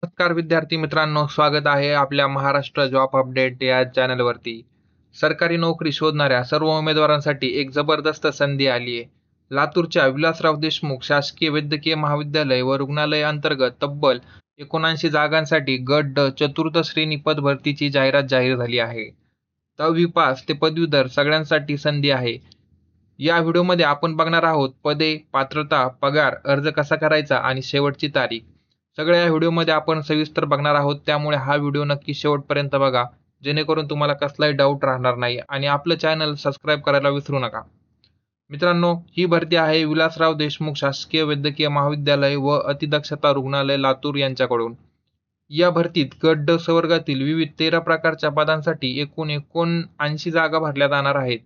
नमस्कार विद्यार्थी मित्रांनो, स्वागत आहे आपल्या महाराष्ट्र जॉब अपडेट या चॅनलवरती. सरकारी नोकरी शोधणाऱ्या सर्व उमेदवारांसाठी एक जबरदस्त संधी आली आहे. लातूरच्या विलासराव देशमुख शासकीय वैद्यकीय महाविद्यालय व रुग्णालय अंतर्गत तब्बल 79 जागांसाठी गट ड चतुर्थ श्रेणी पदभरतीची जाहिरात जाहीर झाली आहे. 10वी पास ते पदवीधर सगळ्यांसाठी संधी आहे. या व्हिडिओमध्ये आपण बघणार आहोत पदे, पात्रता, पगार, अर्ज कसा करायचा आणि शेवटची तारीख. सगळ्या या व्हिडिओमध्ये आपण सविस्तर बघणार आहोत, त्यामुळे हा व्हिडिओ नक्की शेवटपर्यंत बघा, जेणेकरून तुम्हाला कसलाही डाऊट राहणार नाही आणि आपलं चॅनल सबस्क्राईब करायला विसरू नका. मित्रांनो, ही भरती आहे विलासराव देशमुख शासकीय वैद्यकीय महाविद्यालय व अतिदक्षता रुग्णालय लातूर यांच्याकडून. या भरतीत गट ड संवर्गातील विविध 13 प्रकारच्या पदांसाठी एकूण 79 जागा भरल्या जाणार आहेत.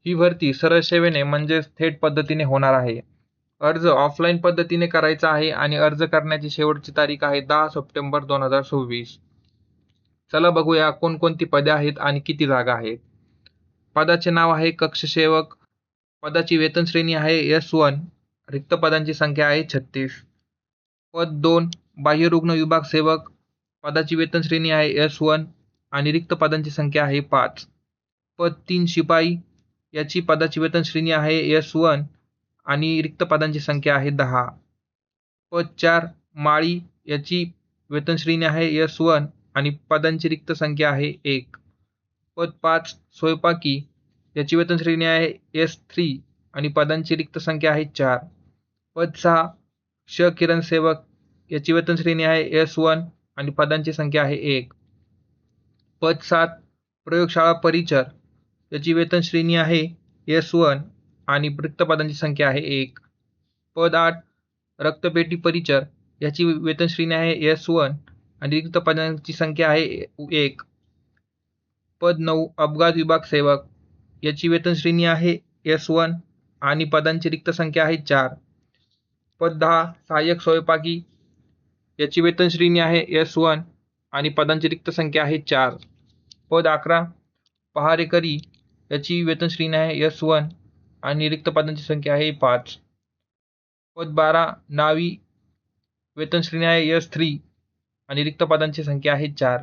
ही भरती सरळ सेवेने म्हणजेच थेट पद्धतीने होणार आहे. अर्ज ऑफलाईन पद्धतीने करायचा आहे आणि अर्ज करण्याची शेवटची तारीख आहे 10 सप्टेंबर 2026. चला बघूया कोणकोणती पदे आहेत आणि किती जागा आहेत. पदाचे नाव आहे कक्षसेवक. पदाची वेतन श्रेणी आहे S1. रिक्त पदांची संख्या आहे 36. पद 2 बाह्यरुग्ण विभाग सेवक. पदाची वेतन श्रेणी आहे S1 आणि रिक्त पदांची संख्या आहे 5. पद 3 शिपाई. याची पदाची वेतन श्रेणी आहे S1 आणि रिक्त पदांची संख्या आहे 10. पद 4 माळी. याची वेतन श्रेणी आहे S1 आणि पदांची रिक्त संख्या आहे 1. पद 5 स्वयंपाकी. याची वेतन श्रेणी आहे S3 आणि पदांची रिक्त संख्या आहे 4. पद 6 किरण सेवक. याची वेतन श्रेणी आहे S1 आणि पदांची संख्या आहे 1. पद 7 प्रयोगशाळा परिचर. याची वेतन श्रेणी आहे S1 आणि रिक्त पदांची संख्या आहे 1. पद 8 रक्तपेटी परिचर. याची वेतन श्रेणी आहे S1 आणि रिक्त पदांची संख्या आहे 1. पद 9 अपघात विभाग सेवक. याची वेतन श्रेणी आहे S1 आणि पदांची रिक्त संख्या आहे 4. पद 10 सहाय्यक स्वयंपाकी. याची वेतन श्रेणी आहे S1 आणि पदांची रिक्त संख्या आहे 4. पद 11 पहारेकरी. याची वेतन श्रेणी आहे S1 आणि रिक्त पदांची संख्या आहे 5. पद 12 नावी. वेतन श्रेणी आहे S3 आणि रिक्त पदांची संख्या आहे 4.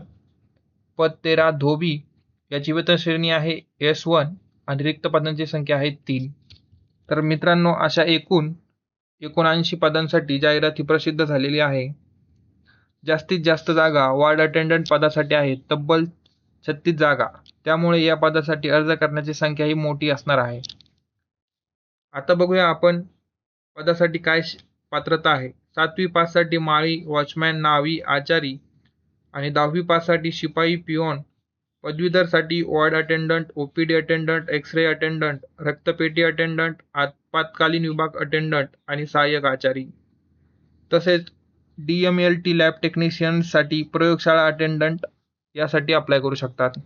पद 13 धोबी. याची वेतन श्रेणी आहे S1 आणि रिक्त पदांची संख्या आहे 3. तर मित्रांनो, अशा एकूण 79 पदांसाठी जाहिराती प्रसिद्ध झालेली आहे. जास्तीत जास्त जागा वॉर्ड अटेंडंट पदासाठी आहेत, तब्बल 36 जागा. त्यामुळे या पदासाठी अर्ज करण्याची संख्या ही मोठी असणार आहे. आता बघूया आपण पदासाठी काय पात्रता आहे. 7वी पाससाठी माळी, वॉचमॅन, नावी, आचारी आणि 10वी पाससाठी शिपाई, पिओन. पदवीधरसाठी ward attendant, OPD attendant, X-ray attendant, रक्तपेटी अटेंडंट, आपत्कालीन विभाग अटेंडंट आणि सहाय्यक आचारी. तसेच DMLT लॅब टेक्निशियनसाठी प्रयोगशाळा अटेंडंट यासाठी अप्लाय करू शकतात.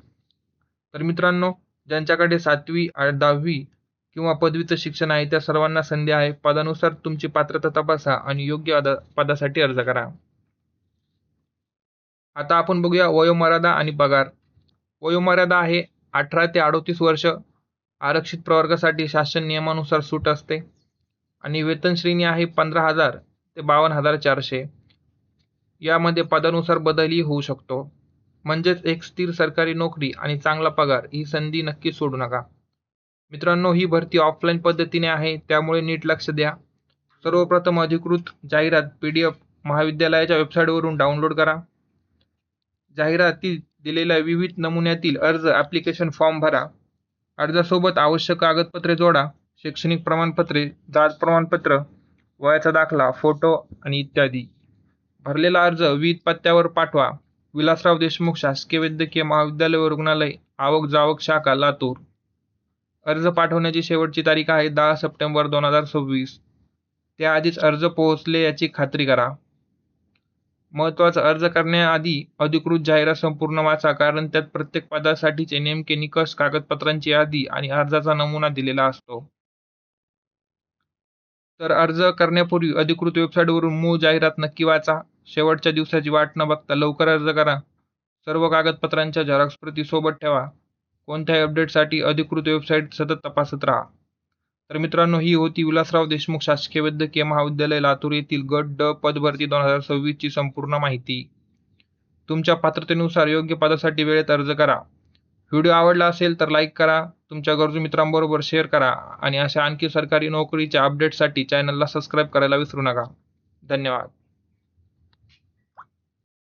तर मित्रांनो, ज्यांच्याकडे 7वी, 10वी किंवा पदवीचं शिक्षण आहे त्या सर्वांना संधी आहे. पदानुसार तुमची पात्रता तपासा आणि योग्य पदासाठी अर्ज करा. आता आपण बघूया वयोमर्यादा आणि पगार. वयोमर्यादा आहे 18 ते 38 वर्ष. आरक्षित प्रवर्गासाठी शासन नियमानुसार सूट असते आणि वेतन श्रेणी आहे 15,000 ते 52,400. यामध्ये पदानुसार बदलही होऊ शकतो. म्हणजेच एक स्थिर सरकारी नोकरी आणि चांगला पगार. ही संधी नक्की सोडू नका. मित्रांनो, ही भरती ऑफलाईन पद्धतीने आहे, त्यामुळे नीट लक्ष द्या. सर्वप्रथम अधिकृत जाहिरात PDF महाविद्यालयाच्या वेबसाईटवरून डाउनलोड करा. जाहिरातीत दिलेल्या विविध नमुन्यातील अर्ज ॲप्लिकेशन फॉर्म भरा. अर्जासोबत आवश्यक कागदपत्रे जोडा. शैक्षणिक प्रमाणपत्रे, जात प्रमाणपत्र, वयाचा दाखला, फोटो आणि इत्यादी. भरलेला अर्ज विहित पत्त्यावर पाठवा. विलासराव देशमुख शासकीय वैद्यकीय महाविद्यालय व रुग्णालय, आवक जावक शाखा, लातूर. अर्ज पाठवण्याची शेवटची तारीख आहे 10 सप्टेंबर 2026. त्याआधीच अर्ज पोहोचले याची खात्री करा. महत्त्वाचा, अर्ज करण्याआधी अधिकृत जाहिरात संपूर्ण वाचा, कारण त्यात प्रत्येक पदासाठीचे नेमके निकष, कागदपत्रांची यादी आणि अर्जाचा नमुना दिलेला असतो. तर अर्ज करण्यापूर्वी अधिकृत वेबसाईटवरून मूळ जाहिरात नक्की वाचा. शेवटच्या दिवसाची वाट न बघता लवकर अर्ज करा. सर्व कागदपत्रांच्या झेरॉक्स प्रती सोबत ठेवा. कोणत्याही अपडेटसाठी अधिकृत वेबसाईट सतत तपासत राहा. तर मित्रांनो, ही होती विलासराव देशमुख शासकीय वैद्यकीय महाविद्यालय लातूर येथील गट ड पदभरती 2026 ची संपूर्ण माहिती. तुमच्या पात्रतेनुसार योग्य पदासाठी वेळेत अर्ज करा. व्हिडिओ आवडला असेल तर लाईक करा, तुमच्या गरजू मित्रांबरोबर शेअर करा आणि अशा आणखी सरकारी नोकरीच्या अपडेट्ससाठी चॅनलला सबस्क्राईब करायला विसरू नका. धन्यवाद.